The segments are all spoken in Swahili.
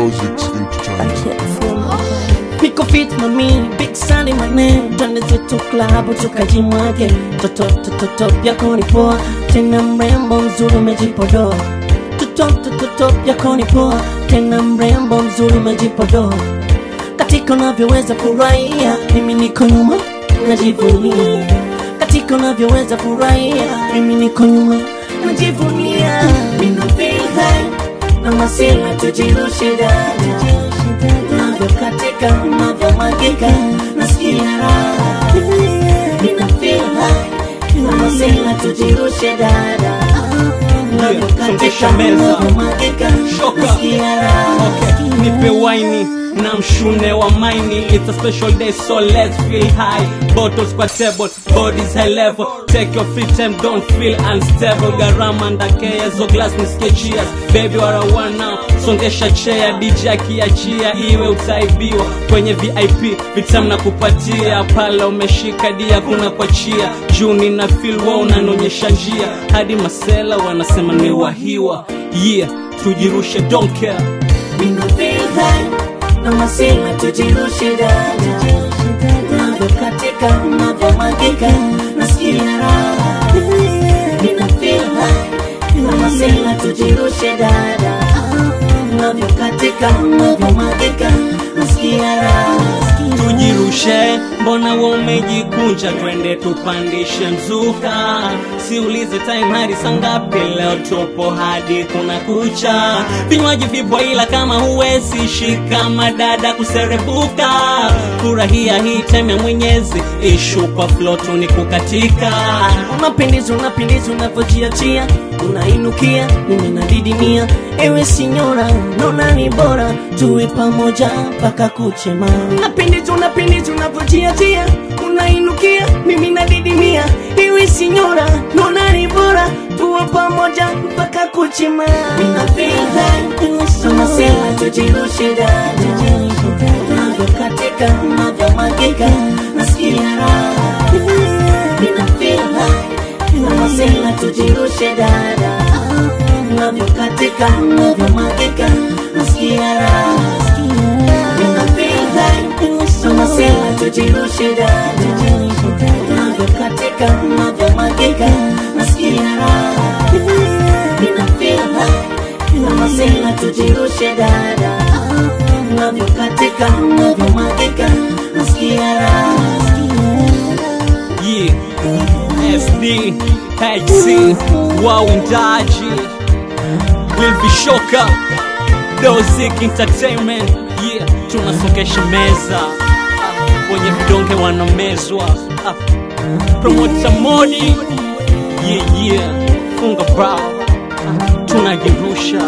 Music Entertainment. Pick a fit mami, big Sunday my name. Twende zetu klabu tukajimwage. Toto yako ni poa, tena mrembo mzuri umejipodoa. Toto yako ni poa, tena mrembo mzuri umejipodoa. Katika unavyoweza furahia, mimi niko nyuma najivunia. Katika unavyoweza furahia, mimi niko nyuma najivunia. Mimi feel high, na masela tujirushe dada. Navyo katika, navyo magika, nasikia raha. Nina feel high, na masela tujirushe dada. Navyo katika, navyo magika, nasikia raha. Nipe waini na mshune wa maini. It's a special day so let's feel high. Bottles kwa table, bodies high level. Take your free time, don't feel unstable. Garama ndakea, zo glass nisikie cheers. Baby what I want now, songesha chair. DJ akiachia, iwe utaibiwa. Kwenye VIP, vitamu na kupatia. Pala umeshika dia, kuna kwa chia. Juni na feel wow, unanonyesha njia. Hadi masela wanasema ni wahiwa. Yeah, tujirushe, don't care. Mina feel high, na masela tujirushe dada. Navyo katika, navyo magika, nasikia raha. Mina feel high, na masela tujirushe dada. Navyo katika, navyo magika, nasikia raha. Tujirushe, mbona wa umejikunja, twende tupandishe mzuka. Siulize time hadi sangapi, leo tupo hadi kuna kucha. Vinywaji vipo ila kama huwezi shika madada kuserebuka. Furahia hii time ya Mwenyezi, ishupa flow tu ni kukatika. Unapendeza unavyojiachia, unainukia, mimi nadidimia. Ewe sinyora, nona ni bora, tuwe pamoja mpaka kuchema. Unapendeza unavyojiachia, unainukia, mimi nadidimia. Ewe sinyora, nona ni bora, tuwe pamoja mpaka kuchema. Mina feel high, tunasema tujirushe dada. Navyo katika, navyo magika, nasikia raha. Mina feel high, tunasema tujirushe dada. Navyo katika, navyo magika, nasikia raha. Mina feel high, tunasema tujirushe dada. Navyo katika, navyo magika, nasikia raha. Mina feel high, tunasema tujirushe dada. Navyo katika, navyo magika, nasikia raha. Yeah, SD, HC, wawindaji Will be shoka, Music Entertainment. Yeah, tunasokesha meza, wenye vidonge wanamezwa. Promoter Modi, yeah, funga brow, tunajirusha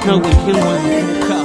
na wengine wanakuka.